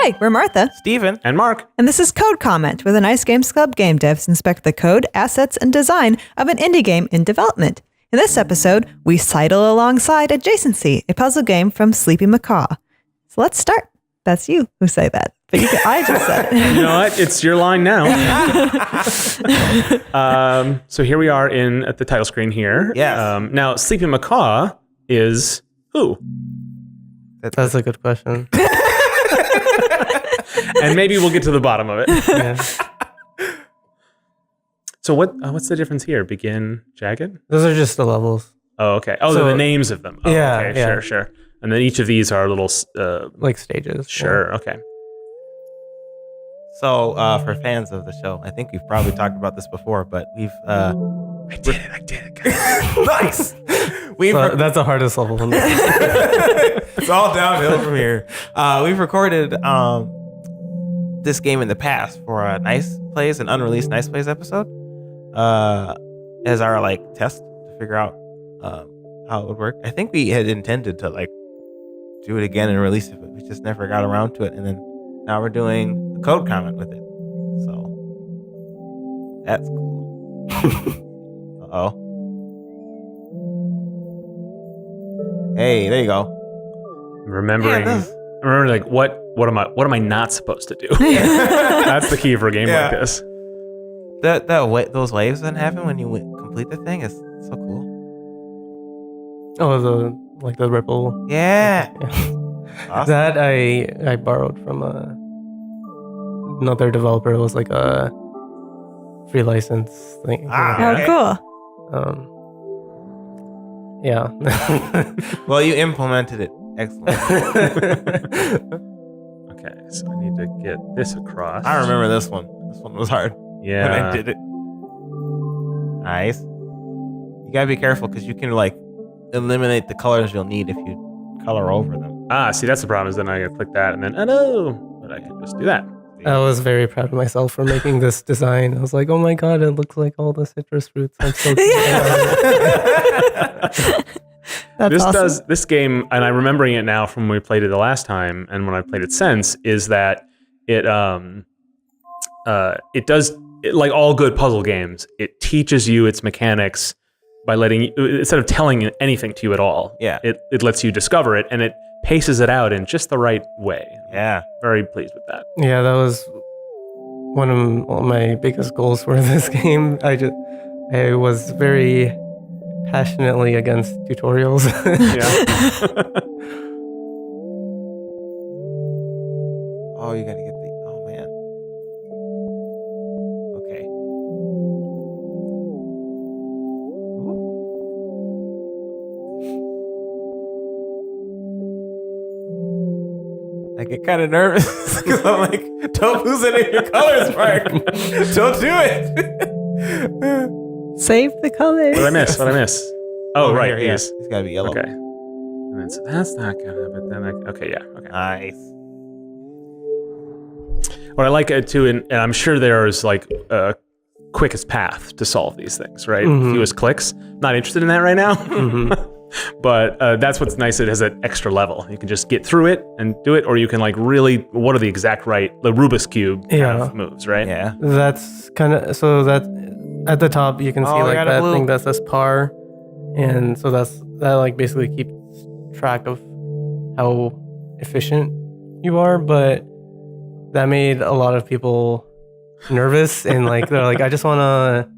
Hi, we're Martha. Steven. And Mark. And this is Code Comment, where the Nice Games Club game devs inspect the code, assets, and design of an indie game in development. In this episode, we sidle alongside Adjacency, a puzzle game from Sleepy Macaw. So let's start. That's you who say that. But I just said it. You know what? It's your line now. So here we are at the title screen here. Yes. Now, Sleepy Macaw is who? That's a good question. And maybe we'll get to the bottom of it. Yeah. So what's the difference here? Begin, jagged? Those are just the levels. Oh, okay. Oh, So- they're the names of them. Oh, Yeah, okay. yeah. Sure. And then each of these are little... Like stages. sure, okay. So, for fans of the show, I think we've probably talked about this before, but we've... I did it, guys. Nice! We've So that's the hardest level. it's all downhill from here. We've recorded this game in the past for a Nice Plays, an unreleased Nice Plays episode, as our test to figure out how it would work. I think we had intended to do it again and release it, but we just never got around to it. And then now we're doing a code comment with it. So that's cool. Uh-oh. Hey, there you go. Remembering, what am I not supposed to do? That's the key for a game like this. Those waves that happen when you complete the thing is so cool. Oh, the ripple. Yeah. Awesome. That I borrowed from another developer. It was like a free license thing. Oh, Okay. cool. Yeah. Well, you implemented it. Excellent. Okay, so I need to get this across. I remember this one. This one was hard. Yeah. When I did it. Nice. You gotta be careful because you can eliminate the colors you'll need if you color over them. See, that's the problem, is then I gotta click that and then, oh no, but I can just do that. I was very proud of myself for making this design. I was like, oh my God, it looks like all the citrus fruits. I'm so That's awesome. This game, and I'm remembering it now from when we played it the last time and when I played it since, is that it does, like all good puzzle games, it teaches you its mechanics by letting you, instead of telling anything to you at all. Yeah. It lets you discover it, and it paces it out in just the right way. Yeah. Very pleased with that. Yeah, that was one of my biggest goals for this game. I was very passionately against tutorials. Yeah. Oh, you gotta get the. Oh man. Okay. I get kind of nervous because I'm like, don't lose any of your colors, Mark. Don't do it. Save the colors. What did I miss? Oh, right. Here, yeah. Yes. It's gotta be yellow. Okay. And then, so that's not gonna, but then okay, yeah. Okay. Nice. What I like too, and I'm sure there's a quickest path to solve these things, right? Mhm. Fewest clicks. Not interested in that right now. Mhm. But that's what's nice. It has that extra level. You can just get through it and do it, or you can really, what are the Rubik's Cube kind of moves, right? Yeah. That's kind of, so that at the top you can see I got a that blue. thing that says par, and so that basically keeps track of how efficient you are, but that made a lot of people nervous and they're like, I just want to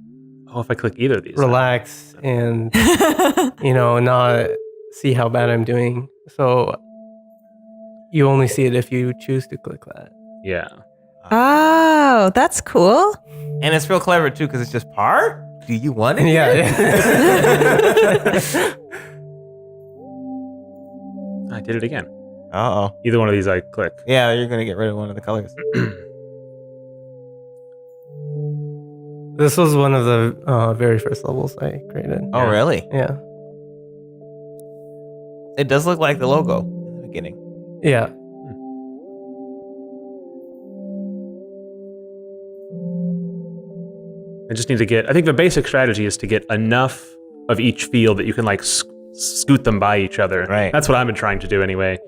Oh, if I click either of these. relax and not see how bad I'm doing. So you only see it if you choose to click that. Yeah. Oh, that's cool. And it's real clever too because it's just par. Do you want it? Yeah. I did it again. Uh-oh. Either one of these I click. Yeah, you're gonna get rid of one of the colors. This was one of the very first levels I created. Oh, really? Yeah. It does look like the logo in the beginning. Yeah. I just need to get, I think the basic strategy is to get enough of each field that you can scoot them by each other. Right. That's what I've been trying to do anyway.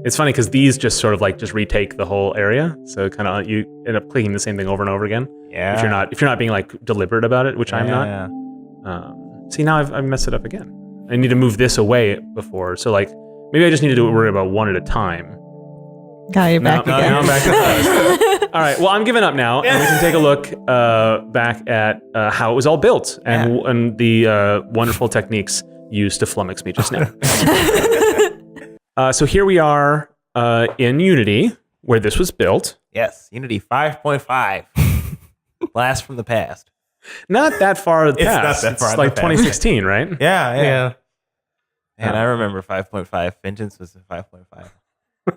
It's funny because these just sort of like just retake the whole area, so kind of you end up clicking the same thing over and over again. Yeah. If you're not being like deliberate about it, which I'm not. See, now I've messed it up again. I need to move this away before, so like maybe I just need to worry about one at a time. Got you back again. Now I'm back to first. All right. Well, I'm giving up now, and we can take a look back at how it was all built and the wonderful techniques used to flummox me just now. So here we are in Unity, where this was built. Yes, Unity 5.5. Blast from the past. Not that far past. It's not that far It's like 2016, right? Yeah. And I remember 5.5. Vengeance was a 5.5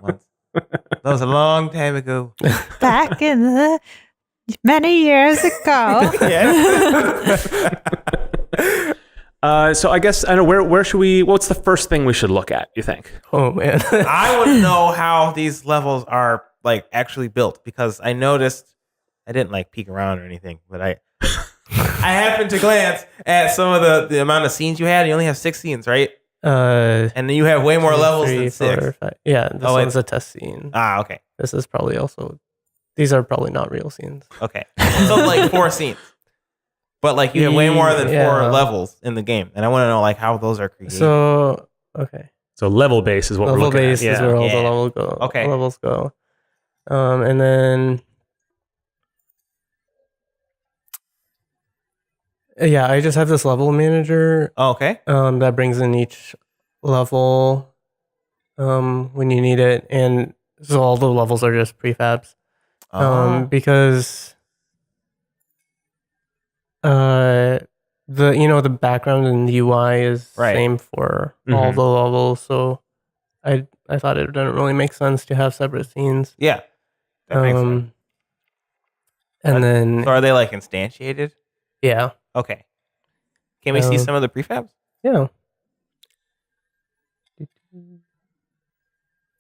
once. That was a long time ago. Back in the many years ago. So I guess I know where should we? What's the first thing we should look at? You think? Oh man. I want to know how these levels are like actually built because I noticed I didn't like peek around or anything, but I happened to glance at some of the amount of scenes you had. You only have 6 scenes, right? And then you have way more levels than 6. 4, 5. Yeah, this one's a test scene. Okay. This is probably also. These are probably not real scenes. Okay. So like 4 scenes. But like you have way more than 4 levels in the game, and I want to know like how those are created. So okay. So level base is what we're looking at. Level base is where all the levels go. And then I just have this level manager. Okay. That brings in each level when you need it, and so all the levels are just prefabs. Because the background and the UI is same for all the levels, so I thought it didn't really make sense to have separate scenes. Yeah, that makes sense. And then so are they like instantiated? Yeah. Okay. Can we see some of the prefabs? Yeah.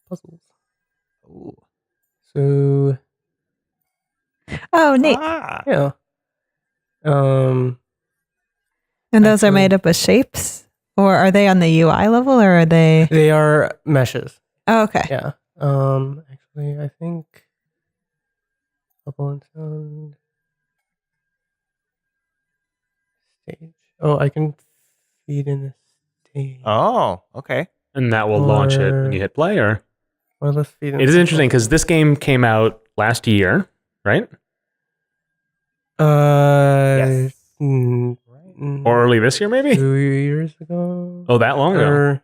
Puzzles. Ooh. So. Oh, neat. Yeah. And those are made up of shapes, or are they on the UI level, or are they? They are meshes. Oh, okay. Yeah. Actually, I think. Bubble and sound. Stage. Oh, I can feed in a stage. Oh, okay. And that will launch it when you hit play, or? Well, let's feed in. It is interesting because this game came out last year, right? Yes. Or early this year, maybe? 2 years ago. Oh, that long ago?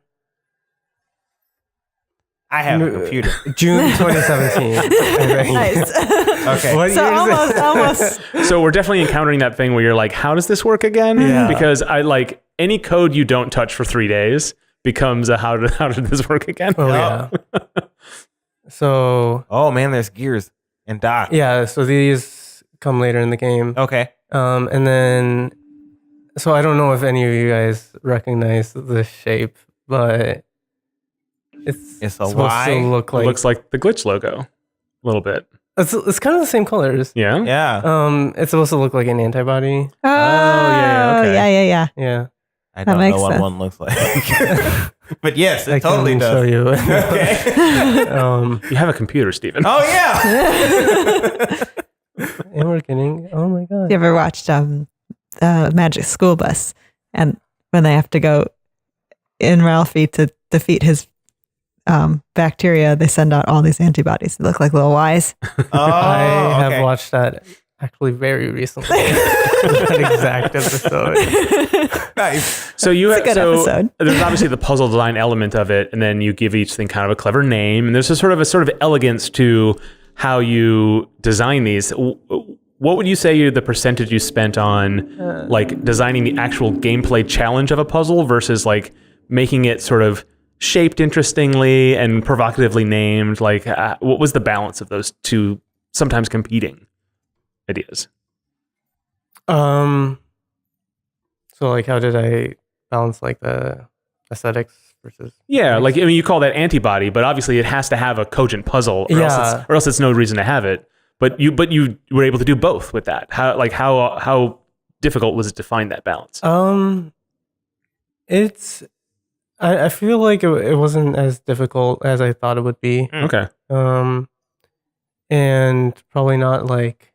I have a computer. June 2017. Nice. Okay. What So year is it? almost. So we're definitely encountering that thing where you're like, how does this work again? Yeah. Because I like any code you don't touch for 3 days becomes a how did this work again? Oh, yeah. So. Oh, man, there's gears and dots. Yeah, so these come later in the game. Okay. And then. So I don't know if any of you guys recognize the shape, but it's a supposed Y? to look like. It looks like the glitch logo a little bit. It's kind of the same colors. Yeah? Yeah. It's supposed to look like an antibody. Oh, yeah, okay. yeah. Yeah. I don't makes know what sense. one looks like. But yes, it I totally can does. show you. Okay. You have a computer, Steven. Oh, yeah. And we're getting. Oh my god. You ever watched Magic School Bus, and when they have to go in Ralphie to defeat his bacteria, they send out all these antibodies. They look like little Ys. I have okay. watched that actually very recently. That exact episode. Nice. So you It's a good episode. There's obviously the puzzle design element of it, and then you give each thing kind of a clever name, and there's a sort of elegance to how you design these. What would you say the percentage you spent on like designing the actual gameplay challenge of a puzzle versus like making it sort of shaped interestingly and provocatively named? Like what was the balance of those two sometimes competing ideas? So like how did I balance like the aesthetics versus Like I mean you call that antibody, but obviously it has to have a cogent puzzle or else it's no reason to have it. But you were able to do both with that. How difficult was it to find that balance? it's I feel like it wasn't as difficult as I thought it would be. Okay. And probably not like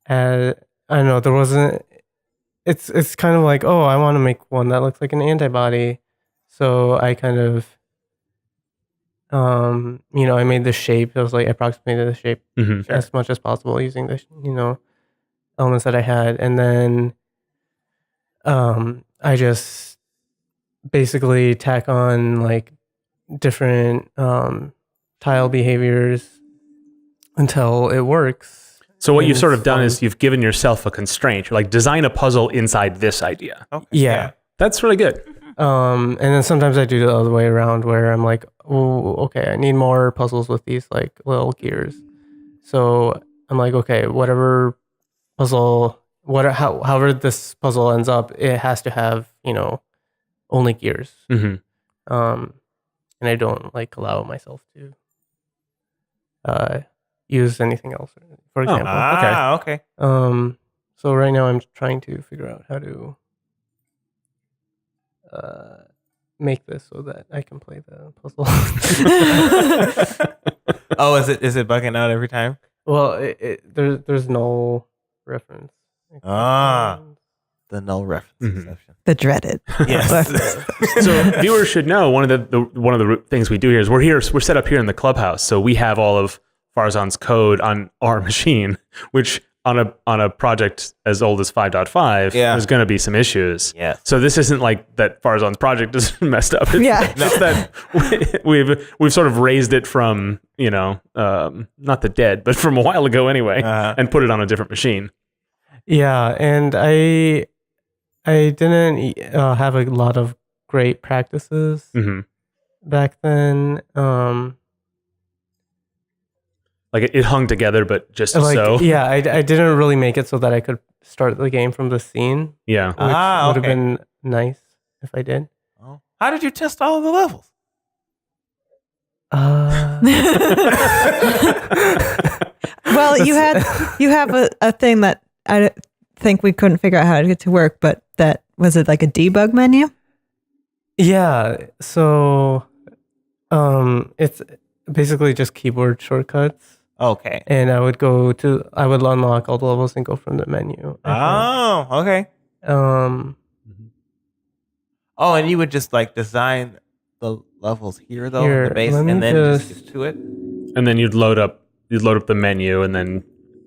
I don't know, there wasn't it's kind of like, oh, I want to make one that looks like an antibody. So I kind of I made the shape. I was like approximated the shape Mm-hmm. as much as possible using the elements that I had, and then I just basically tack on like different tile behaviors until it works. So what And you've sort it's of done fun. is you've given yourself a constraint. You're like, design a puzzle inside this idea. Okay. Yeah. That's really good. And then sometimes I do the other way around where I'm like, oh, okay, I need more puzzles with these like little gears. So I'm like, okay, whatever puzzle, however this puzzle ends up, it has to have, only gears. Mm-hmm. And I don't like allow myself to use anything else, for example. Okay. So right now I'm trying to figure out how to make this so that I can play the puzzle. Oh, is it bugging out every time? Well, there's no reference. The null reference Mhm. exception. The dreaded. Yes. So viewers should know one of the things we do here is we're set up here in the clubhouse. So we have all of Farzan's code on our machine, which on a project as old as 5.5, Yeah. there's going to be some issues. Yes. So this isn't like that Farzan's project is messed up. It's, Yeah. it's that we've sort of raised it from, not the dead, but from a while ago anyway, and put it on a different machine. Yeah, and I didn't have a lot of great practices Mm-hmm. back then. Like it hung together, but just Like, so. yeah, I didn't really make it so that I could start the game from the scene, Yeah. which would have okay. been nice if I did. Oh. How did you test all of the levels? Well, you have a thing that I think we couldn't figure out how to get to work, but that was it like a debug menu? Yeah, so it's basically just keyboard shortcuts, Okay. and I would unlock all the levels and go from the menu. Oh, okay. Um, Oh, and you would just like design the levels here though, Here, in the base, let me and then just just- get to it. And then you'd load up the menu and then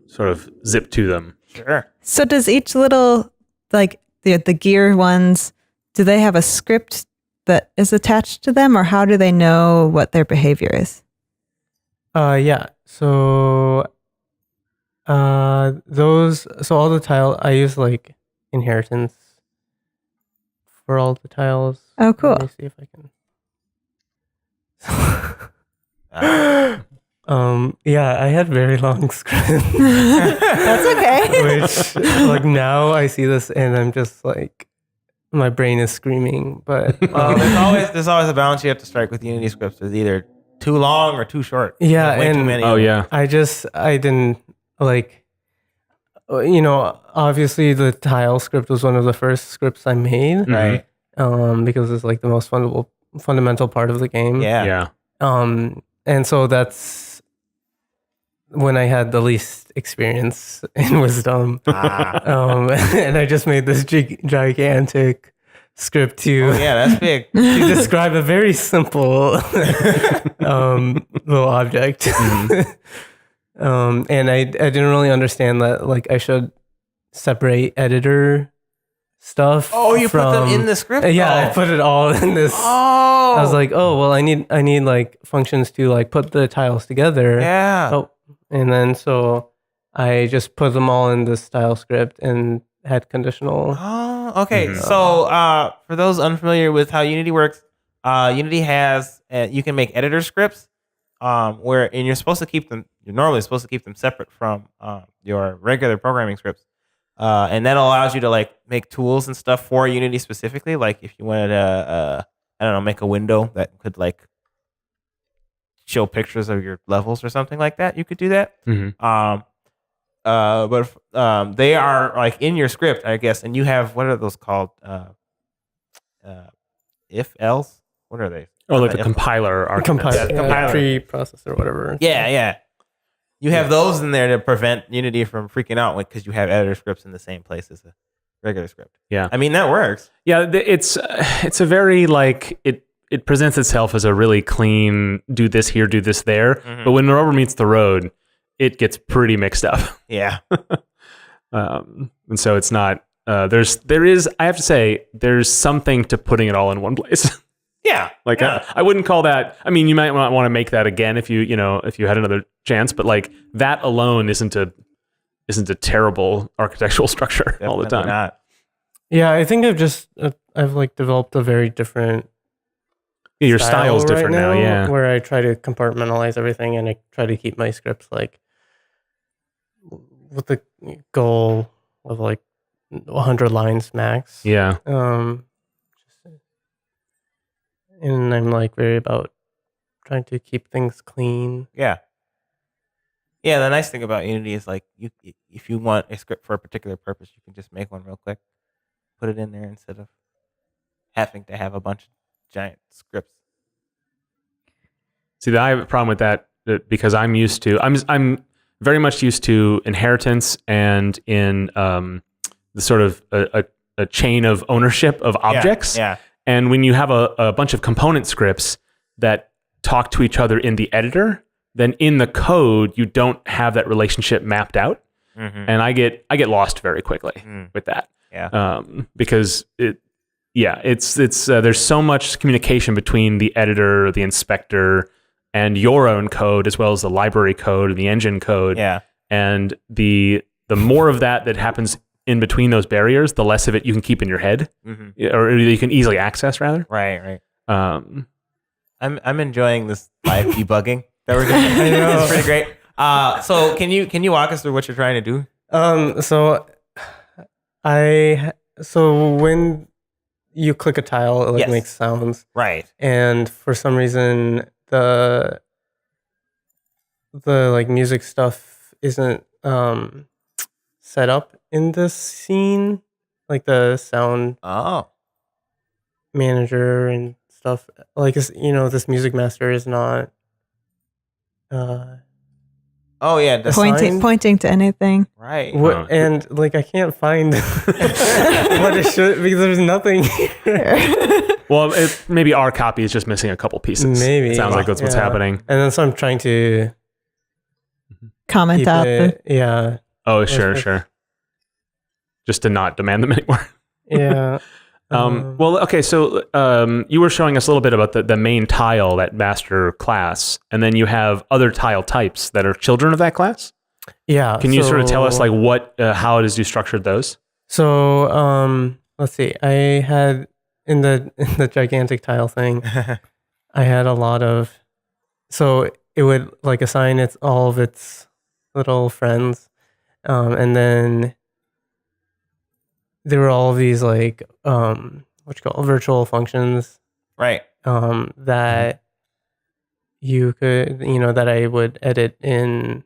sort of zip to them. Sure. So does each little, like the gear ones, do they have a script that is attached to them, or how do they know what their behavior is? yeah. So, all the tile I use like inheritance for all the tiles. Oh, cool. Let me see if I can. Yeah, I had very long scripts, That's okay. which like now I see this and I'm just like, my brain is screaming. But There's always a balance you have to strike with Unity scripts. It's either too long or too short. Yeah, There's way too and- many. Oh of them. yeah. I didn't like, obviously the tile script was one of the first scripts I made. Right. Because it's like the most fundamental part of the game. Yeah. Yeah. And so that's when I had the least experience and wisdom. And I just made this gigantic script to, Oh, yeah, that's big. to describe a very simple little object. And I didn't really understand that like I should separate editor stuff. Oh, you put them from- in the script? Yeah, Oh. I put it all in this. Oh. I was like, oh well, I need like functions to like put the tiles together. yeah. Oh, and then so I just put them all in this tile script and had conditional. Oh, okay. Mhm. So, for those unfamiliar with how Unity works, Unity has you can make editor scripts, and you're supposed to keep them. You're normally supposed to keep them separate from your regular programming scripts, and that allows you to like make tools and stuff for Unity specifically. Like if you wanted to, I don't know, make a window that could like show pictures of your levels or something like that, you could do that. Mhm. But they are like in your script, I guess, and you have, what are those called? if else. What are they? Oh, like the compiler architecture. Compiler. Pre-processor, whatever. Yeah. You have those in there to prevent Unity from freaking out because you have editor scripts in the same place as a regular script. Yeah. I mean, that works. Yeah, it's a very like it presents itself as a really clean do this here, do this there. Mhm. But when the rubber meets the road, it gets pretty mixed up. Yeah. And so it's not there is I have to say there's something to putting it all in one place. Yeah. Like yeah. I wouldn't call that. I mean, you might not want to make that again if you had another chance, but like that alone isn't a terrible architectural structure all the time. Definitely not. Yeah, I think I've like developed a very different Yeah, your style's right different now. Yeah. where I try to compartmentalize everything and I try to keep my scripts like with the goal of like 100 lines max. Yeah. And I'm like very about trying to keep things clean. Yeah. Yeah, the nice thing about Unity is like if you want a script for a particular purpose, you can just make one real quick, put it in there instead of having to have a bunch of giant scripts. See, I have a problem with that because I'm very much used to inheritance and in the sort of a chain of ownership of objects. Yeah. And when you have a bunch of component scripts that talk to each other in the editor, then in the code you don't have that relationship mapped out, and I get lost very quickly with that. Yeah. Because it's there's so much communication between the editor, the inspector, and your own code, as well as the library code and the engine code. Yeah. And the more of that happens in between those barriers, the less of it you can keep in your head, or you can easily access, rather. Right. Um, I'm enjoying this live debugging that we're doing. I know. It's pretty great. So can you walk us through what you're trying to do? So when you click a tile, it like Yes. makes sounds. Right. And for some reason the like music stuff isn't set up in this scene, like the sound Oh. manager and stuff. Like this music master is not Oh yeah. The Point- Pointing to anything. Right. and like I can't find what it should, because there's nothing here. well, maybe our copy is just missing a couple pieces. Maybe. It sounds like that's what's Yeah. happening. And then so I'm trying to Comment keep out. it, yeah. Oh, sure. Just to not demand them anymore. Yeah. Well, okay, so you were showing us a little bit about the main tile, that master class, and then you have other tile types that are children of that class. Yeah. Can you sort of tell us so- like how it is you structured those? So let's see. I had in the gigantic tile thing, I had a lot of, so it would like assign all of its little friends, and then there were all of these like virtual functions Right. that you could that I would edit in.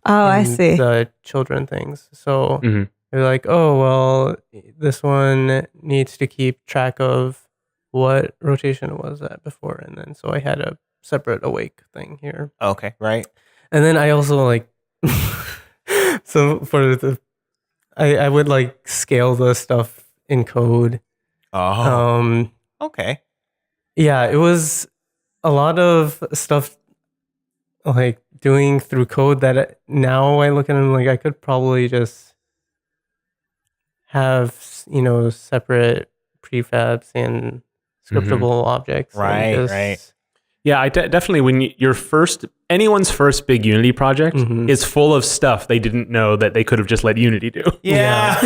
Oh, I in see. the children things. So Mhm. they're like, oh well, this one needs to keep track of what rotation it was at before, and then so I had a separate awake thing here. Okay. Right. And then I also like, so for I would like scale the stuff in code. Oh. Okay. Yeah, it was a lot of stuff like doing through code that now I look at it and like I could probably just have separate prefabs and scriptable objects. and Right, just- right. Yeah, I definitely when anyone's first big Unity project Mhm. is full of stuff they didn't know that they could have just let Unity do. Yeah.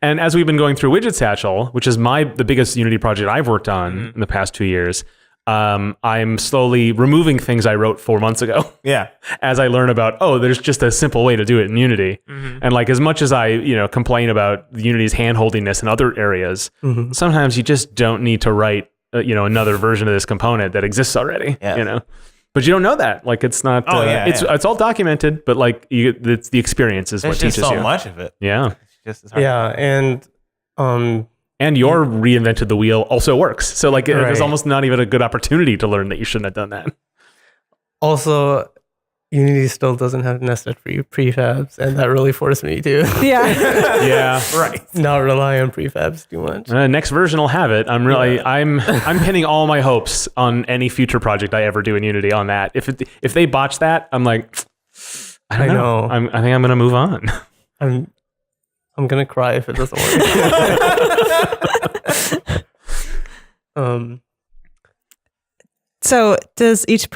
And as we've been going through Widget Satchel, which is the biggest Unity project I've worked on in the past 2 years, I'm slowly removing things I wrote 4 months ago Yeah. as I learn about, there's just a simple way to do it in Unity. And like as much as I, complain about Unity's hand-holdiness in other areas, Mhm. sometimes you just don't need to write, another version of this component that exists already, Yes. But you don't know that. Like it's not, it's all documented, but like it's the experience is There's what just teaches so you. much of it. Yeah. It's just as hard. Yeah, and And your reinvented the wheel also works. So like Right. there's almost not even a good opportunity to learn that you shouldn't have done that. Also, Unity still doesn't have nested prefabs, and that really forced me to Yeah. Yeah. Right. not rely on prefabs too much. Next version will have it. I'm pinning all my hopes on any future project I ever do in Unity on that. If they botch that, I'm like, I don't know. I think I'm gonna move on. I'm gonna cry if it doesn't work. So does each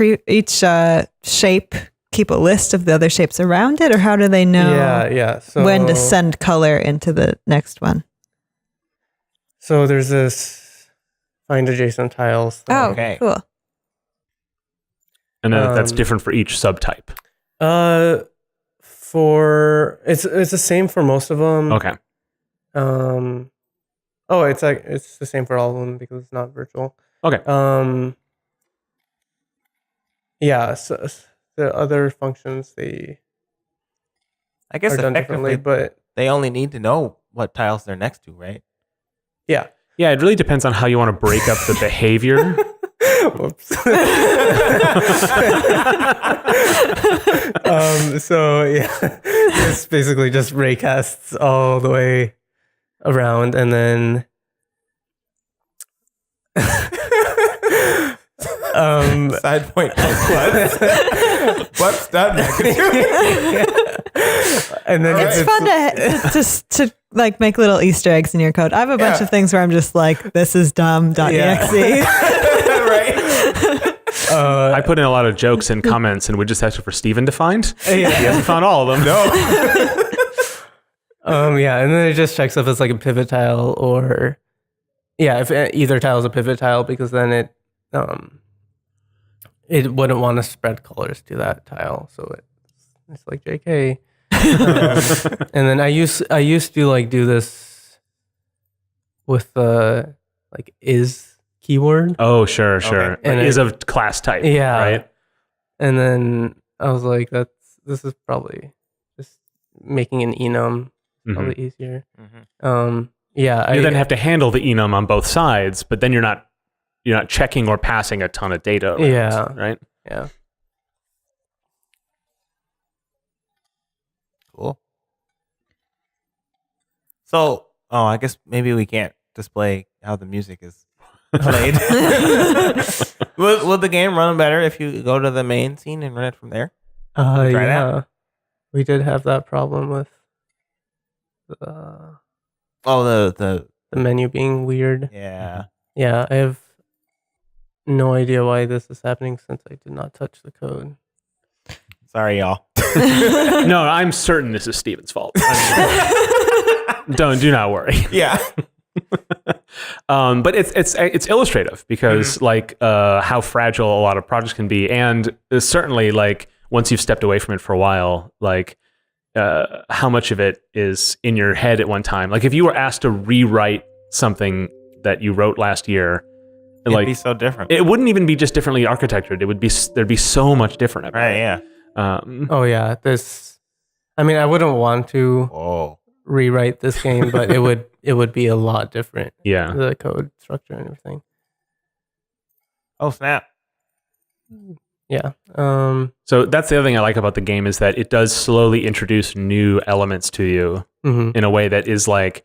shape keep a list of the other shapes around it, or how do they know yeah. So when to send color into the next one? So there's this find adjacent tiles. Oh, Okay. cool. And then that's different for each subtype. For it's the same for most of them. Okay. It's the same for all of them because it's not virtual. Okay. Yeah. So the other functions I are guess done differently, effectively, but they only need to know what tiles they're next to, right? yeah. Yeah, it really depends on how you want to break up the behavior. Whoops. So yeah, it's basically just raycasts all the way around, and then Side point. What's that? and then It's fun to like make little Easter eggs in your code. I have a bunch of things where I'm just like, this is dumb.exe. Right. I put in a lot of jokes and comments and we just asked for Steven to find. Yeah. He hasn't found all of them. No. Yeah, and then it just checks if it's like a pivot tile or if either tile is a pivot tile, because then it wouldn't want to spread colors to that tile, so it's like JK. And then I used to like do this with the like is keyword. Oh, sure. And And is of class type. Yeah. Right. And then I was like, this is probably just making an enum probably easier. Yeah. You then have to handle the enum on both sides, but then you're not checking or passing a ton of data around, Yeah. right? Yeah. Cool. So, I guess maybe we can't display how the music is played. Will the game run better if you go to the main scene and run it from there? Try Yeah. that. We did have that problem with the The menu being weird. yeah. Yeah, I have no idea why this is happening since I did not touch the code. Sorry, y'all. No, I'm certain this is Steven's fault. Do not worry. Yeah. But it's illustrative because like how fragile a lot of projects can be, and certainly like once you've stepped away from it for a while, like how much of it is in your head at one time. Like if you were asked to rewrite something that you wrote last year, It'd be so different. it wouldn't even be just differently architectured. There'd be so much different about Right, it. yeah. Oh yeah, I mean, I wouldn't want to Whoa. rewrite this game, but it would be a lot different. Yeah. The code structure and everything. Oh, snap. Yeah. So that's the other thing I like about the game is that it does slowly introduce new elements to you in a way that is like,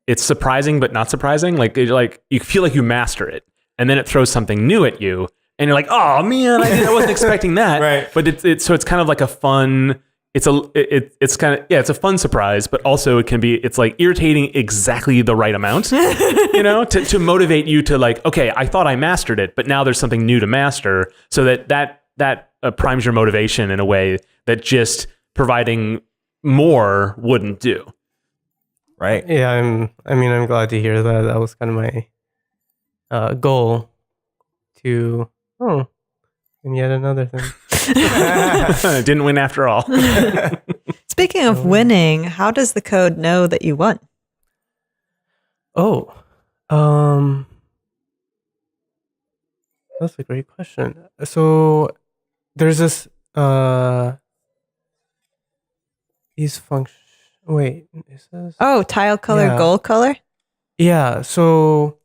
it's surprising but not surprising. Like you feel like you master it, and then it throws something new at you, and you're like, oh man, I wasn't expecting that. Right. But it's kind of like a fun. It's a fun surprise, but also it's like irritating exactly the right amount, to motivate you to like, okay, I thought I mastered it, but now there's something new to master, so that primes your motivation in a way that just providing more wouldn't do. Right. Yeah, I'm glad to hear that. That was kind of my goal to and yet another thing. Didn't win after all. Speaking of winning, how does the code know that you won? Oh, that's a great question. So there's this these functions. Wait, is this? Oh, tile color, Yeah. goal color? Yeah, so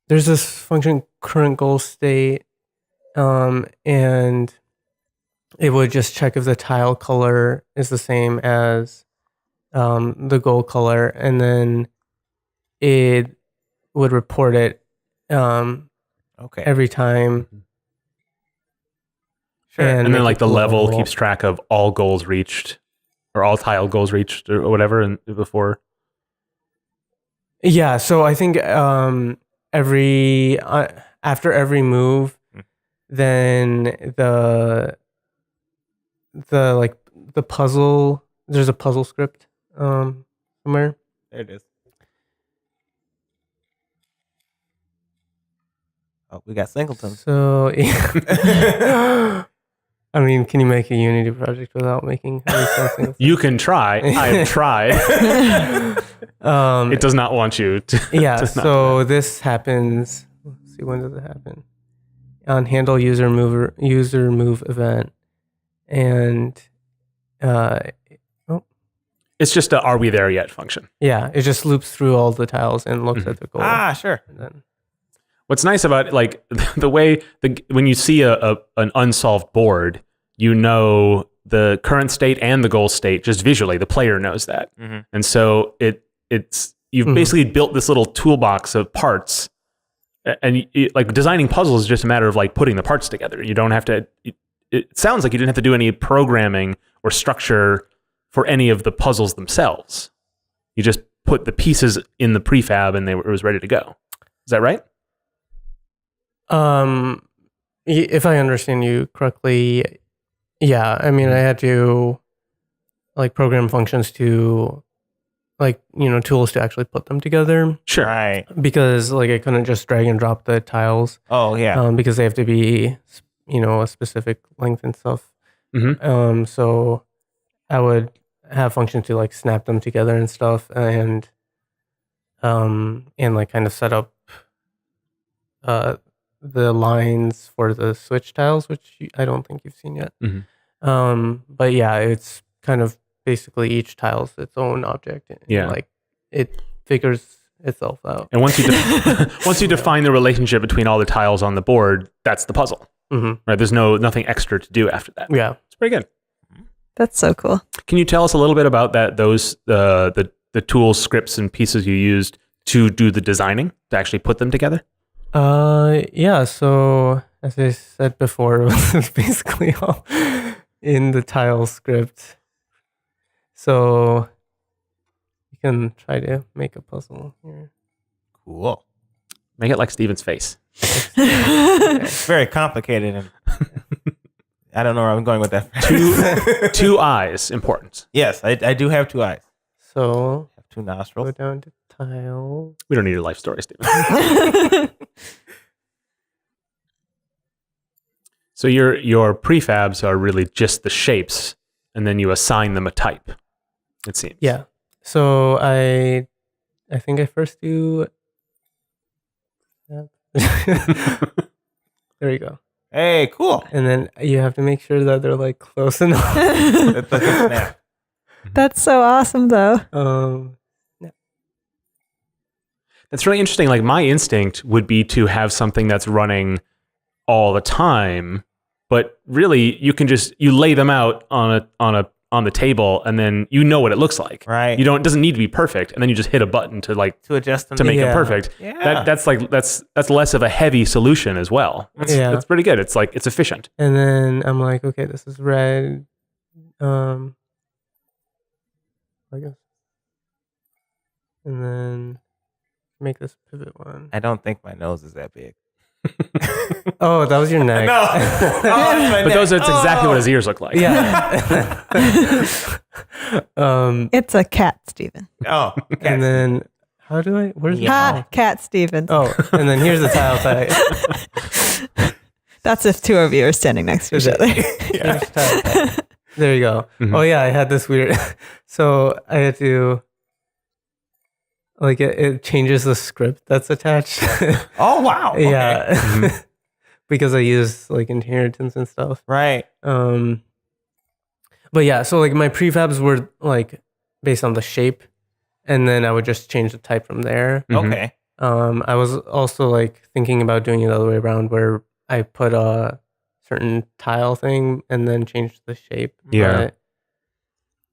there's this function current goal state, and it would just check if the tile color is the same as the goal color, and then it would report it Okay. every time. Sure. And then make like it the level global. keeps track of all goals reached or all tile goals reached or whatever and before. Yeah, so I think every after every move, then the like the puzzle. There's a puzzle script somewhere. There it is. Oh, we got singletons. So yeah. I mean, can you make a Unity project without making any sense? You can try. I have tried. It does not want you to. Yeah, does not so this happens. Let's see, when does it happen? On handle user move event, and It's just a "Are we there yet?" function. yeah, it just loops through all the tiles and looks at the goal. Sure. And then, What's nice about like the way when you see an unsolved board, you know the current state and the goal state just visually. The player knows that, and so it's you've basically built this little toolbox of parts, and like designing puzzles is just a matter of like putting the parts together. You don't have to. It sounds like you didn't have to do any programming or structure for any of the puzzles themselves. You just put the pieces in the prefab, and it was ready to go. Is that right? if I understand you correctly, yeah. I mean, I had to like program functions to like tools to actually put them together. Sure. Right. Because like I couldn't just drag and drop the tiles. Oh yeah. Because they have to be a specific length and stuff. So I would have functions to like snap them together and stuff, and like kind of set up the lines for the switch tiles, which I don't think you've seen yet. But yeah, it's kind of basically each tile's its own object. And Yeah. like it figures itself out. And once you once you define the relationship between all the tiles on the board, that's the puzzle. Right? There's nothing extra to do after that. Yeah. It's pretty good. That's so cool. Can you tell us a little bit about those the tools, scripts, and pieces you used to do the designing to actually put them together? Yeah. So as I said before, it was basically all in the tile script. So you can try to make a puzzle here. Cool. Make it like Steven's face. It's very complicated, and I don't know where I'm going with that. Two eyes, important. Yes, I do have two eyes. So I have two go nostrils. down to tile. We don't need your life story, Steven. So your prefabs are really just the shapes, and then you assign them a type. It seems. Yeah. So I think I first do. There you go. Hey, cool. And then you have to make sure that they're like close enough. That's like a snap. That's so awesome, though. That's really interesting. Like my instinct would be to have something that's running all the time, but really you lay them out on the table, and then you know what it looks like. Right. It doesn't need to be perfect, and then you just hit a button to adjust them to make it Yeah. perfect. Yeah. That's less of a heavy solution as well. That's pretty good. It's like it's efficient. And then I'm like, okay, this is red. I guess. And then make this pivot one. I don't think my nose is that big. Oh, that was your neck. No. But that's exactly what his ears look like. Yeah. It's a cat, Steven. Oh. And then how do I? Where's the Ha! tile? Cat Steven. Oh, and then here's the tile type. That's if two of you are standing next to each other. Here's the tile type. There you go. Mhm. Oh yeah, I had this weird. So I had to. Like it changes the script that's attached. Oh wow. Okay. Yeah. Because I use like inheritance and stuff. Right. But yeah, so like my prefabs were like based on the shape, and then I would just change the type from there. Okay. I was also like thinking about doing it the other way around, where I put a certain tile thing and then change the shape. Yeah. But,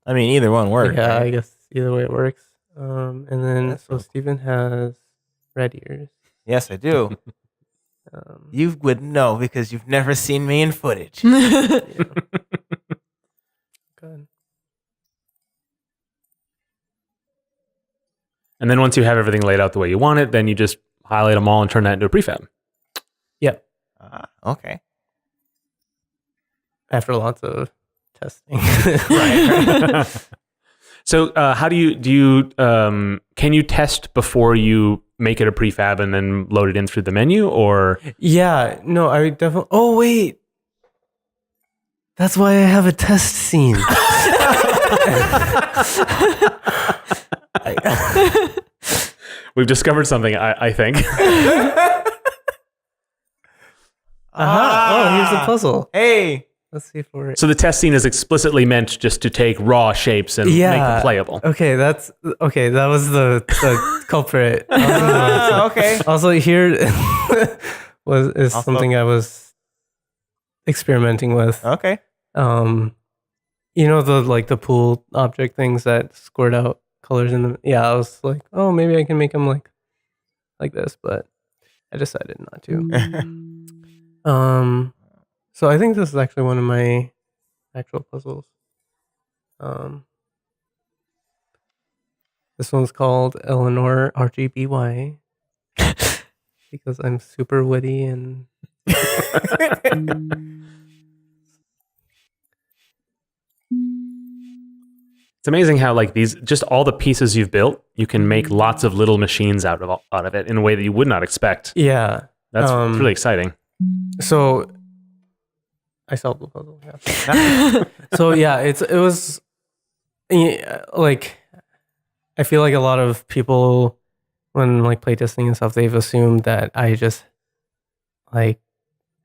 I mean, either one works. yeah, right? I guess either way it works. And then That's so cool. Steven has red ears. Yes, I do. You would know because you've never seen me in footage. Yeah. Good. And then once you have everything laid out the way you want it, then you just highlight them all and turn that into a prefab. Yep. Okay. After lots of testing. Right. So how do you can you test before you make it a prefab and then load it in through the menu, or? Yeah, no, I definitely. Oh wait, that's why I have a test scene. We've discovered something, I think. Oh, here's the puzzle. Hey. Let's see if we're. So the test scene is explicitly meant just to take raw shapes and make them playable. Okay, that's okay. That was the culprit. Okay. Also, here is something I was experimenting with. Okay. You know the pool object things that squirt out colors in them. Yeah, I was like, oh, maybe I can make them like this, but I decided not to. So I think this is actually one of my actual puzzles. This one's called Eleanor RGBY because I'm super witty and. It's amazing how like these, just all the pieces you've built, you can make lots of little machines out of it in a way that you would not expect. Yeah, That's really exciting. So I solved the puzzle. Yeah. So yeah, it was like I feel like a lot of people when like playtesting and stuff, they've assumed that I just like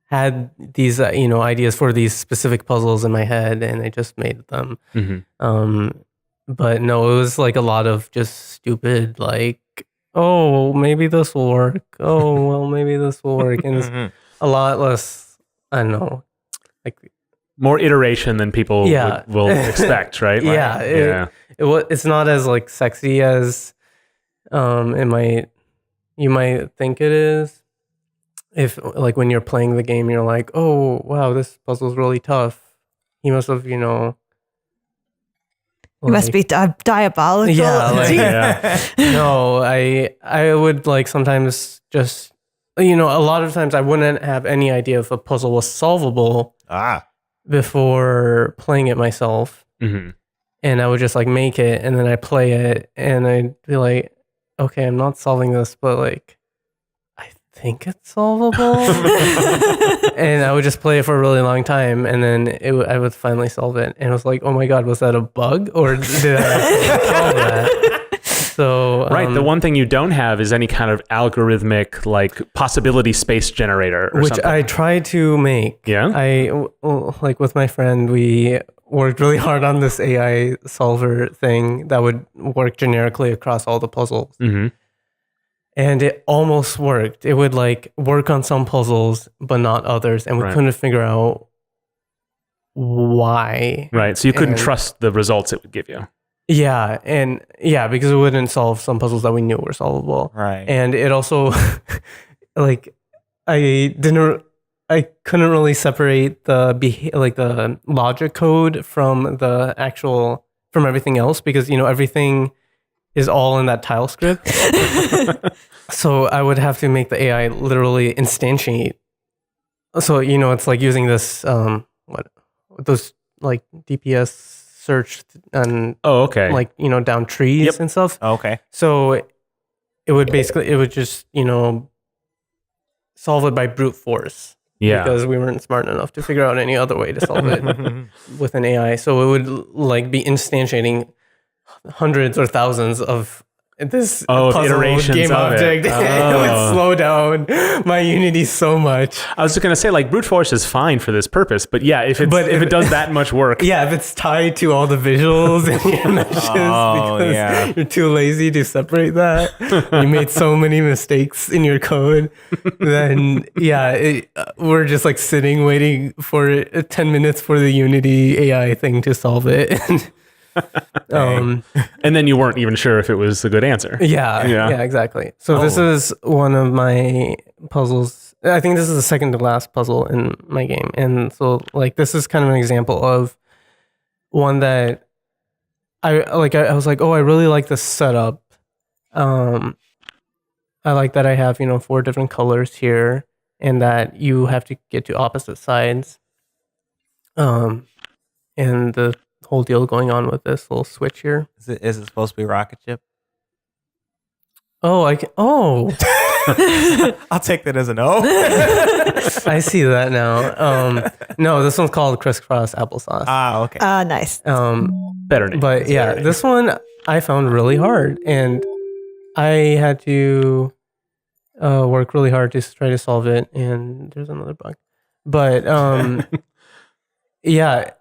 had these ideas for these specific puzzles in my head and I just made them. But no, it was like a lot of just stupid like, oh, maybe this will work. Oh, well, maybe this will work, and it's a lot less. I don't know. Like more iteration than people will expect, right? Yeah, it's not as like sexy as you might think it is. If like when you're playing the game, you're like, oh wow, this puzzle's really tough. He must have, You must be diabolical. Yeah, no, I would like sometimes just a lot of times I wouldn't have any idea if a puzzle was solvable before playing it myself. And I would just like make it and then I play it and I'd be like, okay, I'm not solving this, but like I think it's solvable. And I would just play it for a really long time and then I would finally solve it. And I was like, oh my God, was that a bug or did I actually solve that? So right, the one thing you don't have is any kind of algorithmic like possibility space generator, or which something. I tried to make. Yeah, I like with my friend, we worked really hard on this AI solver thing that would work generically across all the puzzles, and it almost worked. It would like work on some puzzles but not others, and we couldn't figure out why. Right, so you couldn't trust the results it would give you. Yeah, because it wouldn't solve some puzzles that we knew were solvable. Right. And it also like I couldn't really separate the logic code from from everything else because everything is all in that tile script. So I would have to make the AI literally instantiate. So it's like using this those like DPS search and like down trees and stuff. Okay. So it would just solve it by brute force. Yeah. Because we weren't smart enough to figure out any other way to solve it with an AI. So it would like be instantiating hundreds or thousands of this puzzle iterations game of object. it. It would slow down my Unity so much. I was just gonna say, like, brute force is fine for this purpose, but yeah, if it does that much work, Yeah, if it's tied to all the visuals and your meshes because you're too lazy to separate that, you made so many mistakes in your code, then we're just like sitting waiting for 10 minutes for the Unity AI thing to solve it. and then you weren't even sure if it was a good answer. Yeah, exactly. So this is one of my puzzles. I think this is the second to last puzzle in my game. And so like this is kind of an example of one that I was like, oh, I really like this setup. I like that I have, 4 different colors here and that you have to get to opposite sides. And the whole deal going on with this little switch here. Is it supposed to be rocket ship? Oh, I'll take that as a no. I see that now. No, this one's called crisscross applesauce. Okay. Nice. Better name. But yeah, this one I found really hard, and I had to work really hard to try to solve it. And there's another bug, but yeah.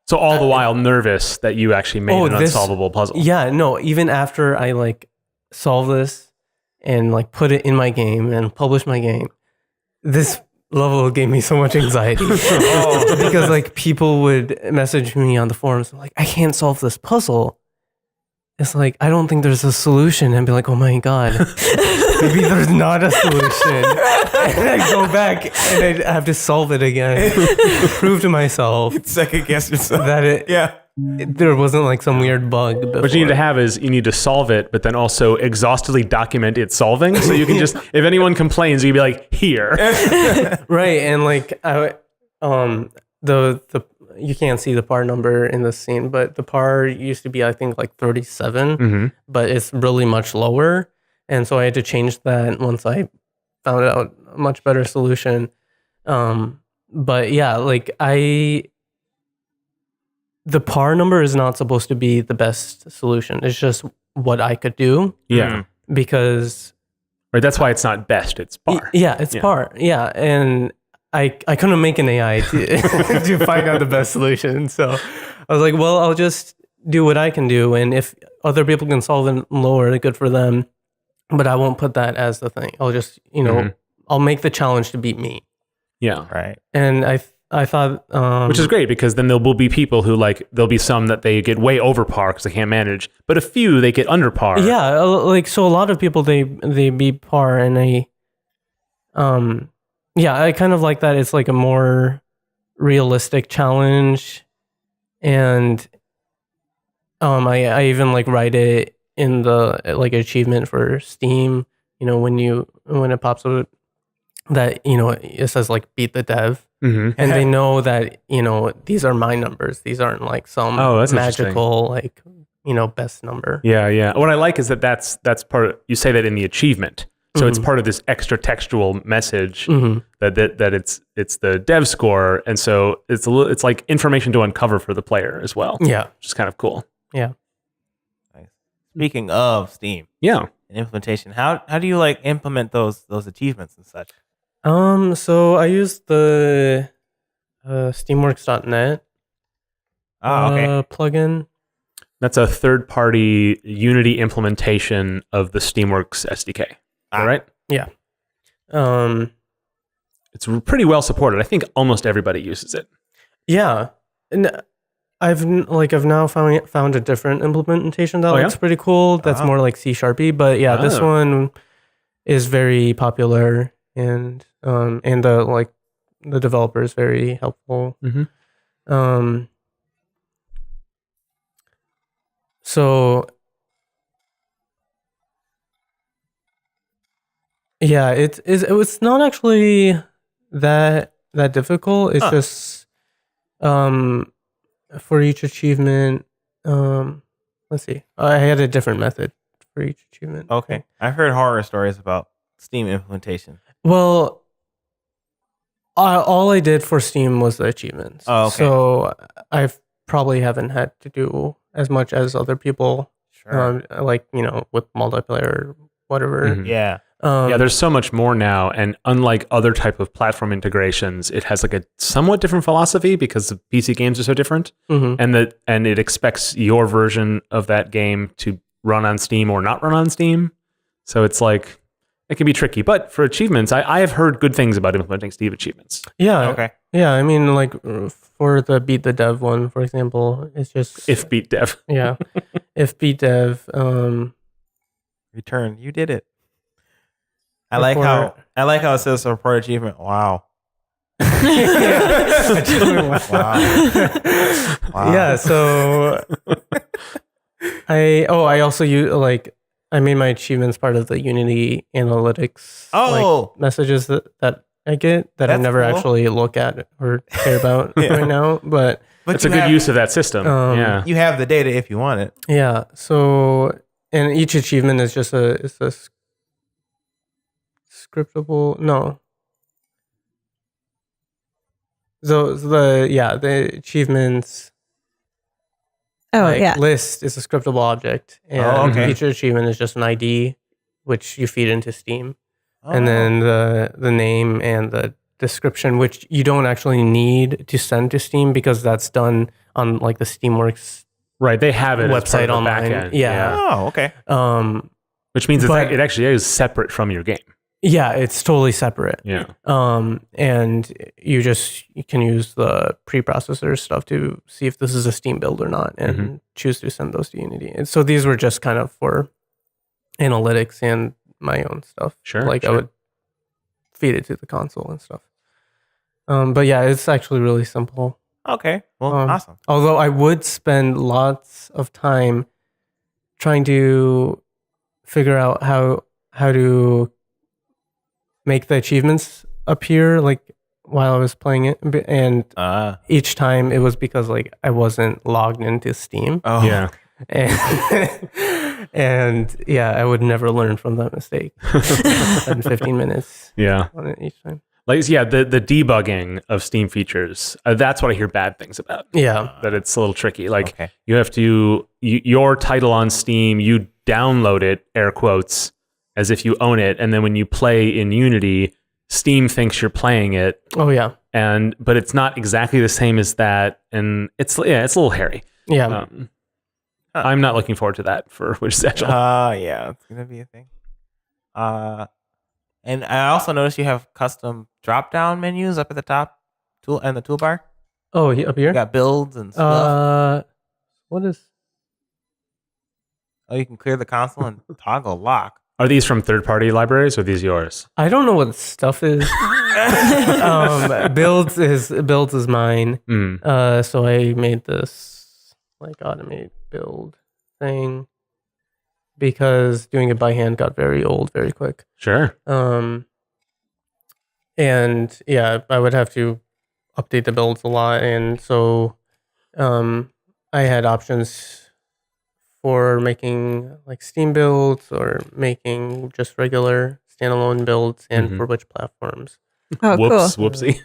So all the while nervous that you actually made an unsolvable puzzle. Yeah, no, even after I like solve this and like put it in my game and publish my game, this level gave me so much anxiety. Because like people would message me on the forums like, I can't solve this puzzle. It's like, I don't think there's a solution. And be like, oh my God, maybe there's not a solution. And I go back and I have to solve it again. Prove to myself. Second guess yourself. That there wasn't like some weird bug before. What you need to have is you need to solve it, but then also exhaustively document it solving. So you can just, if anyone complains, you can be like, here. Right. And like, you can't see the par number in the scene, but the par used to be, I think, like 37, but it's really much lower. And so I had to change that once I found out a much better solution. But yeah, like the par number is not supposed to be the best solution. It's just what I could do. Yeah. Because... Right, that's why it's not best, it's par. Yeah, it's par. Yeah, and I couldn't make an AI to find out the best solution. So I was like, well, I'll just do what I can do. And if other people can solve it lower, good for them. But I won't put that as the thing. I'll just, I'll make the challenge to beat me. Yeah. Right. And I thought... which is great because then there will be people who there'll be some that they get way over par because they can't manage. But a few, they get under par. Yeah, so a lot of people, they beat par and I kind of like that. It's like a more realistic challenge, and I even like write it in the like achievement for Steam. When it pops up that it says like beat the dev, and they know that these are my numbers. These aren't like some magical like best number. Yeah. What I like is that's part of, you say that in the achievement. So it's part of this extra textual message that it's the dev score, and so it's like information to uncover for the player as well. Yeah, which is kind of cool. Yeah. Nice. Speaking of Steam, and implementation, how do you like implement those achievements and such? So I use the Steamworks.net plugin. That's a third-party Unity implementation of the Steamworks SDK. All right. Yeah. It's pretty well supported. I think almost everybody uses it. Yeah, and I've now found a different implementation that looks pretty cool. That's more like C#y, but yeah, this one is very popular, and the developer is very helpful. So. Yeah, it's not actually that difficult. It's just for each achievement. Let's see. I had a different method for each achievement. Okay. I've heard horror stories about Steam implementation. Well, all I did for Steam was the achievements. Oh, okay. So I probably haven't had to do as much as other people Sure. like with multiplayer or whatever. Mhm. Yeah. Yeah, there's so much more now, and unlike other type of platform integrations, it has like a somewhat different philosophy because the PC games are so different, Mhm. and it expects your version of that game to run on Steam or not run on Steam. So it's like it can be tricky. But for achievements, I have heard good things about implementing Steam achievements. Yeah. Okay. Yeah, I mean, like for the Beat the Dev one, for example, it's just If beat dev, yeah, if Beat Dev, Return. You did it. I like how it says report achievement. Wow. Wow. Wow. yeah. So I also use I made my achievements part of the Unity analytics messages that I get that I That's never cool. actually look at or care about right now, but it's a good use of that system. Yeah. You have the data if you want it. yeah. So and each achievement is just a scriptable so the achievements list is a scriptable object, and okay. each achievement is just an ID which you feed into Steam, Oh. and then the name and the description, which you don't actually need to send to Steam because that's done on like the Steamworks Right, they have it as part website of the online. backend. Yeah. Oh, okay. Which means But- it actually is separate from your game. Yeah, it's totally separate. Yeah. And you can use the preprocessor stuff to see if this is a Steam build or not, and choose to send those to Unity. And so these were just kind of for analytics and my own stuff. Sure. I would feed it to the console and stuff. But yeah, it's actually really simple. Okay. Well, awesome. Although I would spend lots of time trying to figure out how to make the achievements appear like while I was playing it, and each time it was because like I wasn't logged into Steam. Oh. Yeah. And yeah, I would never learn from that mistake. Spend 15 minutes Yeah. on it each time. Like, yeah, the debugging of Steam features, that's what I hear bad things about. Yeah. That it's a little tricky. Like, Okay. you have to, your title on Steam, you download it, air quotes, as if you own it. And then when you play in Unity, Steam thinks you're playing it. Oh yeah. But it's not exactly the same as that. And it's a little hairy. Yeah. I'm not looking forward to that for Which is Agile. Yeah, it's gonna be a thing. And I also noticed you have custom drop-down menus up at the top and the toolbar. Oh, up here? You got builds and stuff. What is? You can clear the console and toggle lock. Are these from third-party libraries or are these yours? I don't know what stuff is. Builds is mine. So I made this like automate build thing because doing it by hand got very old very quick. Sure. And yeah, I would have to update the builds a lot, and so I had options for making like Steam builds or making just regular standalone builds, and for which platforms. Oh, Whoops, cool. whoopsie.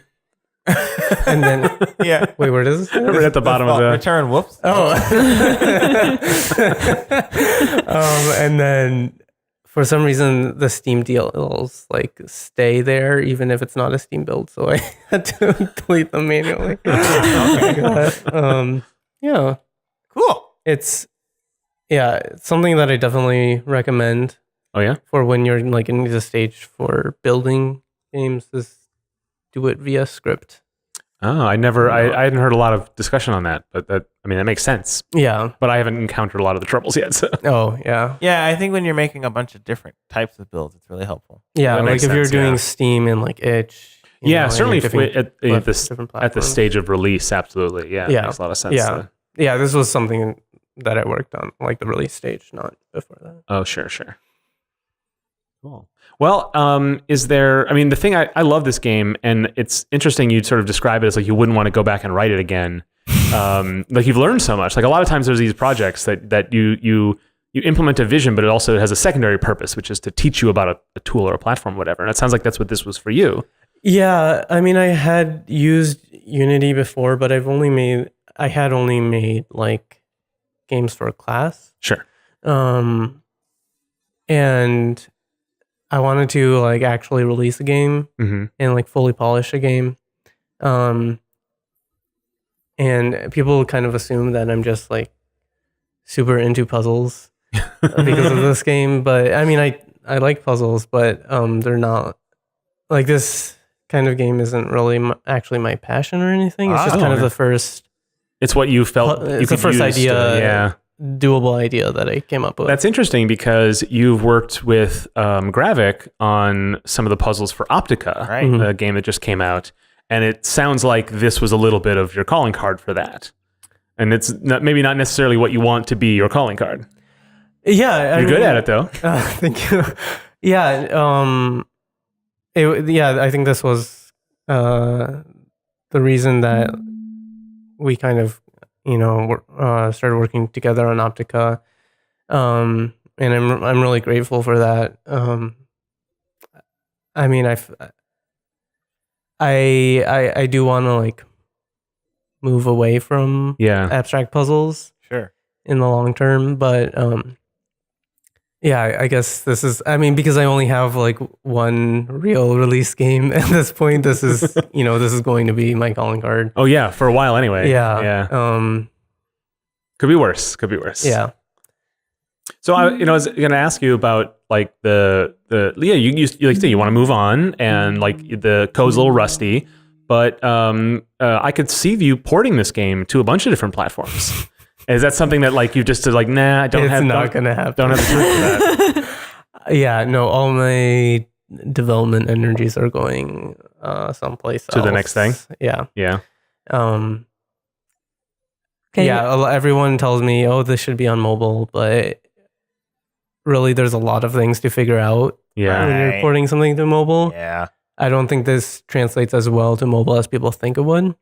And then Yeah. wait, where does this say? Right at the bottom of the... return. Whoops. Oh. And then for some reason the Steam deals like stay there even if it's not a Steam build, so I had to delete them manually. Yeah. Cool. It's something that I definitely recommend Oh, yeah? for when you're like in the stage for building games is do it via script. Oh, I hadn't heard a lot of discussion on that, but that makes sense. Yeah. But I haven't encountered a lot of the troubles yet. So. Oh, yeah. Yeah, I think when you're making a bunch of different types of builds, it's really helpful. Yeah, That like makes if you're sense, doing yeah. Steam and like itch. Yeah, certainly different at the platforms. stage of release, absolutely. Yeah, Yeah. it makes a lot of sense. Yeah. Yeah, this was something that I worked on, like the release stage, not before that. Oh, sure. Cool. Well, is there, the thing, I love this game, and it's interesting you'd sort of describe it as like you wouldn't want to go back and write it again. Like you've learned so much. Like a lot of times there's these projects that you implement a vision, but it also has a secondary purpose, which is to teach you about a tool or a platform, or whatever. And it sounds like that's what this was for you. Yeah, I had used Unity before, but I had only made like games for a class. Sure. And I wanted to like actually release a game Mm-hmm. and like fully polish a game. And people kind of assume that I'm just like super into puzzles because of this game. But I mean, I like puzzles, but they're not like this kind of game isn't really actually my passion or anything. It's just Oh, kind of okay. the first. It's what you felt. you It's the could first use idea, yeah. doable idea that I came up with. That's interesting because you've worked with Gravik on some of the puzzles for Optica, Right. Mhm. the game that just came out, and it sounds like this was a little bit of your calling card for that. And it's maybe not necessarily what you want to be your calling card. Yeah, You're good at it though. Thank you. Yeah, I think this was the reason that we kind of, started working together on Optica, and I'm really grateful for that. I mean, I do want to like move away from Yeah. abstract puzzles Sure. in the long term, but yeah, I guess this is, I mean, because I only have like one real release game at this point, this is this is going to be my calling card. Oh yeah, for a while anyway. Yeah. Yeah. Could be worse. Yeah. So I was going to ask you about like you like say you want to move on and like the code's a little rusty, but I could see you porting this game to a bunch of different platforms. Is that something that like you just said like nah, I don't It's have not gonna happen. don't have the truth for that. Yeah, no, all my development energies are going someplace To else. the next thing? Yeah. Yeah. Everyone tells me, oh, this should be on mobile, but really there's a lot of things to figure out Yeah. when you're Right. porting something to mobile. Yeah. I don't think this translates as well to mobile as people think it would.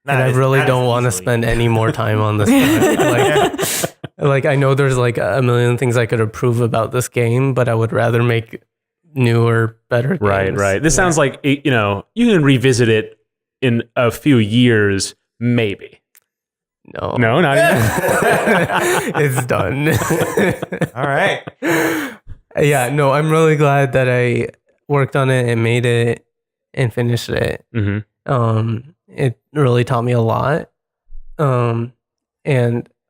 And I really don't want to spend any more time on this. Like I know there's like a million things I could approve about this game, but I would rather make newer, better games. Right. This sounds like you can revisit it in a few years, maybe. No, Not even. it's done. All right. Yeah, no, I'm really glad that I worked on it and made it and finished it. Mm-hmm. It really taught me a lot. And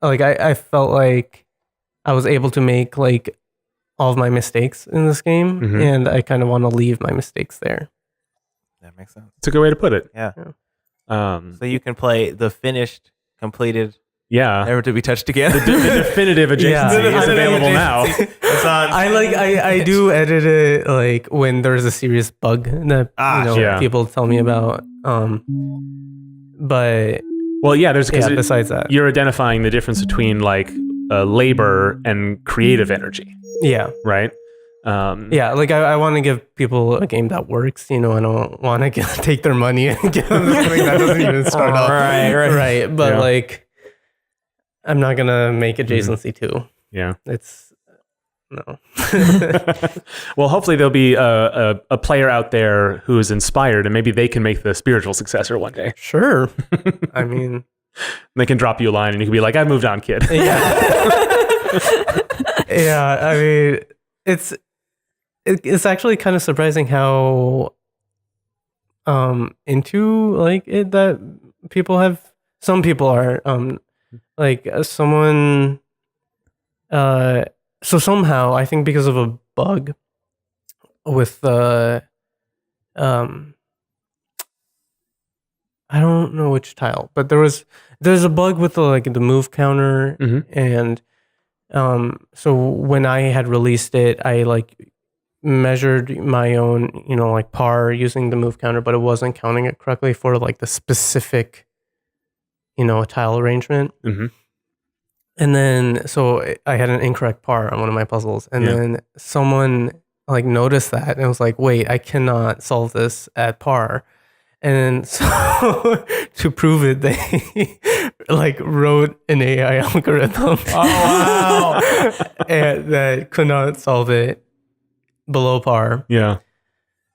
like I felt like I was able to make like all of my mistakes in this game, Mhm. and I kind of want to leave my mistakes there. That makes sense. It's a good way to put it. Yeah. Yeah. So you can play the finished, completed, Yeah. never to be touched again. The definitive adjacency Yeah. is available now. It's on. I do edit it like when there's a serious bug that sure. people tell me about. But Well, yeah, there's because besides that, you're identifying the difference between like labor and creative energy, yeah. right? Yeah, like I want to give people a game that works. I don't want to take their money and give them something that doesn't even start up. Right. But Yeah. like, I'm not gonna make Adjacency 2. Yeah. It's no. Well, hopefully there'll be a player out there who is inspired, and maybe they can make the spiritual successor one day. Sure. I mean, They can drop you a line, and you can be like, "I've moved on, kid." yeah. I mean, it's actually kind of surprising how into like it that people have. Some people are someone. So somehow I think because of a bug with I don't know which tile, but there's a bug with the move counter, Mhm. and so when I had released it, I like measured my own par using the move counter, but it wasn't counting it correctly for like the specific tile arrangement. Mm-hmm. And then, so I had an incorrect par on one of my puzzles, and Yeah. then someone like noticed that and was like, "Wait, I cannot solve this at par." And so to prove it, they like wrote an AI algorithm. Oh wow! And that could not solve it below par, Yeah.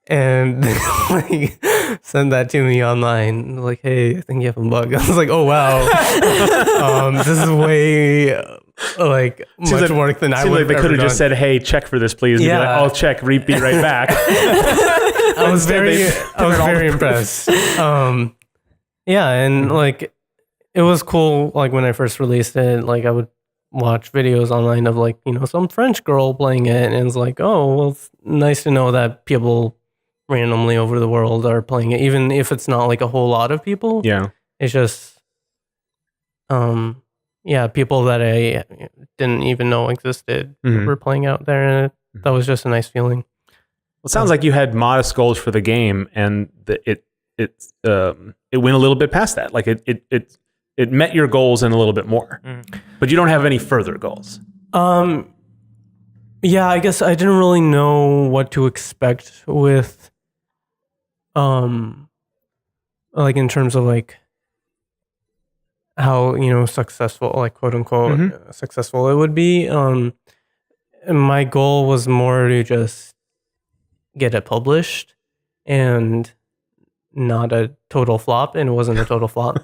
and like send that to me online. Like, hey, I think you have a bug. I was like, oh wow, this is way like much work than I Seems would like they could have just said, "Hey, check for this, please." And Yeah. be like, I'll check. Be right back. I was very impressed. Yeah, and like it was cool. Like when I first released it, like I would watch videos online of like some French girl playing it, and it's like, oh well, it's nice to know that people randomly over the world are playing it, even if it's not like a whole lot of people. Yeah. It's just, yeah, people that I didn't even know existed were playing out there, and that was just a nice feeling. Well, it sounds like you had modest goals for the game, and it went a little bit past that. Like it met your goals and a little bit more, but you don't have any further goals. Yeah, I guess I didn't really know what to expect with, like in terms of like how successful, like quote unquote successful it would be. And my goal was more to just get it published and not a total flop, and it wasn't a total flop.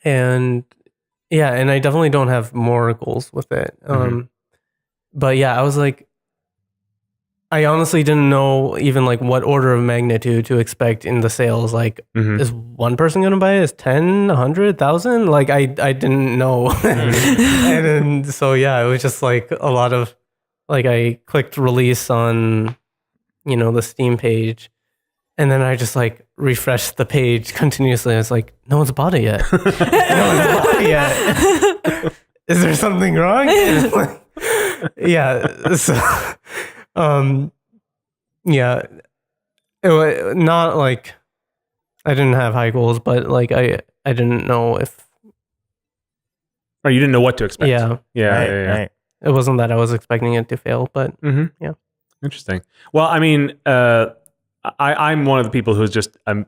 And yeah, and I definitely don't have more goals with it. But yeah, I was like, I honestly didn't know even like what order of magnitude to expect in the sales. Like, is one person going to buy it? Is 10, 100,000? Like, I didn't know. And then, so yeah, it was just like a lot of, like I clicked release on, the Steam page. And then I just like refreshed the page continuously. I was like, no one's bought it yet. No one's bought it yet. Is there something wrong? Yeah. So, yeah. It was not like I didn't have high goals, but like I didn't know if. Or you didn't know what to expect. Yeah. Yeah. Right. It wasn't that I was expecting it to fail, but yeah. Interesting. Well, I mean, I'm one of the people who's just I'm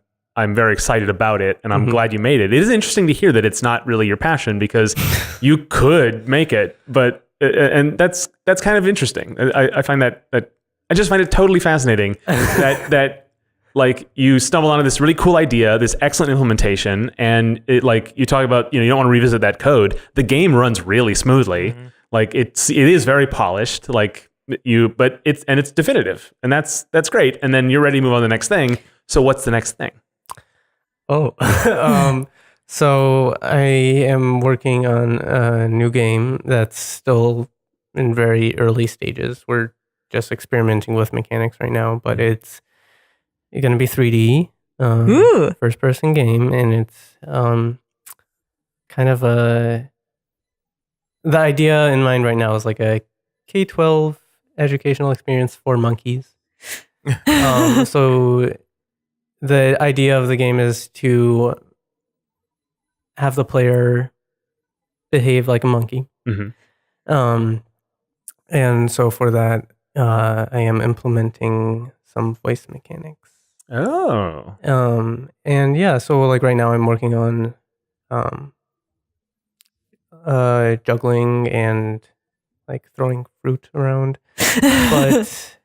very excited about it, and I'm glad you made it. It is interesting to hear that it's not really your passion, because you could make it, but and that's kind of interesting. I find that I just find it totally fascinating that like you stumble onto this really cool idea, this excellent implementation, and it, like you talk about, you don't want to revisit that code. The game runs really smoothly. Like it is very polished. Like but it's definitive, and that's great. And then you're ready to move on to the next thing. So what's the next thing? Oh, so I am working on a new game that's still in very early stages. We're just experimenting with mechanics right now, but it's going to be 3D, first person game, and it's kind of the idea in mind right now is like a K-12 educational experience for monkeys. So the idea of the game is to have the player behave like a monkey. And so for that, I am implementing some voice mechanics. Oh. And yeah, so like right now I'm working on juggling and like throwing fruit around. But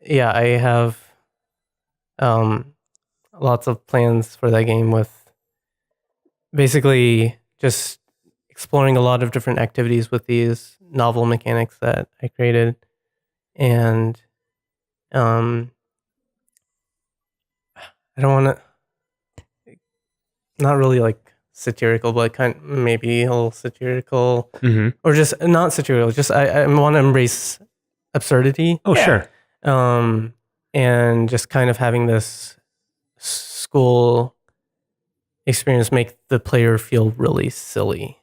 yeah, I have lots of plans for that game, with basically just exploring a lot of different activities with these novel mechanics that I created. And I don't want to, not really like satirical, but maybe a little satirical, or just not satirical. Just I want to embrace absurdity. Oh, sure. And just kind of having this school experience make the player feel really silly.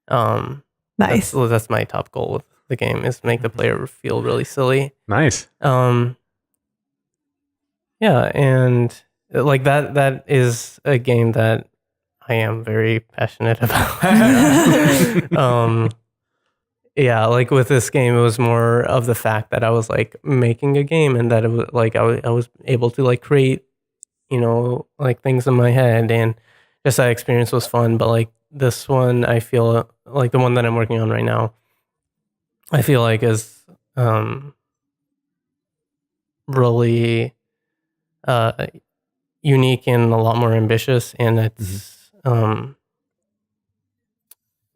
Nice. That's my top goal with the game, is make the player feel really silly. Nice. Yeah, and like that is a game that I am very passionate about. Yeah, like with this game, it was more of the fact that I was like making a game, and that it was like I was able to like create, like things in my head, and just that experience was fun. But like this one, I feel like the one that I'm working on right now, I feel like is really unique and a lot more ambitious, and it's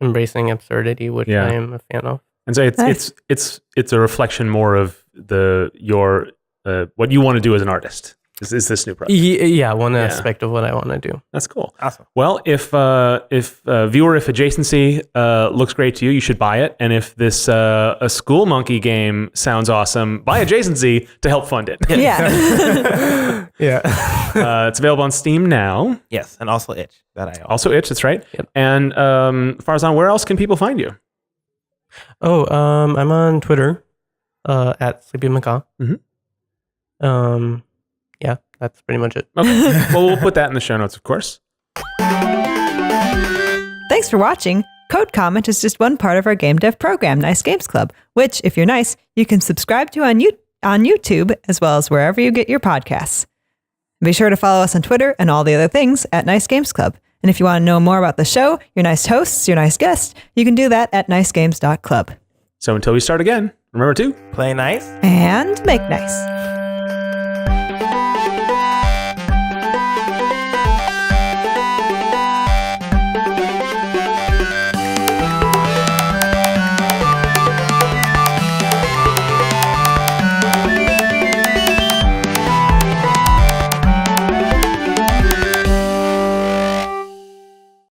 embracing absurdity, which Yeah. I am a fan of. And so Nice. it's a reflection more of your what you want to do as an artist. Is this new project? Yeah, one aspect of what I want to do. That's cool. Awesome. Well, if viewer, if Adjacency looks great to you, you should buy it. And if this a School Monkey game sounds awesome, buy Adjacency to help fund it. Yeah. Yeah. It's available on Steam now. Yes, and also Itch that I own. Also Itch, that's right. Yep. And Farzan, where else can people find you? Oh, I'm on Twitter at Sleepy Macaw. Mhm. Yeah, that's pretty much it. Okay. Well, we'll put that in the show notes, of course. Thanks for watching. Code Comment is just one part of our game dev program, Nice Games Club, which, if you're nice, you can subscribe to on YouTube as well as wherever you get your podcasts. Be sure to follow us on Twitter and all the other things at Nice Games Club. And if you want to know more about the show, your nice hosts, your nice guests, you can do that at nicegames.club. So until we start again, remember to Play nice. And make nice.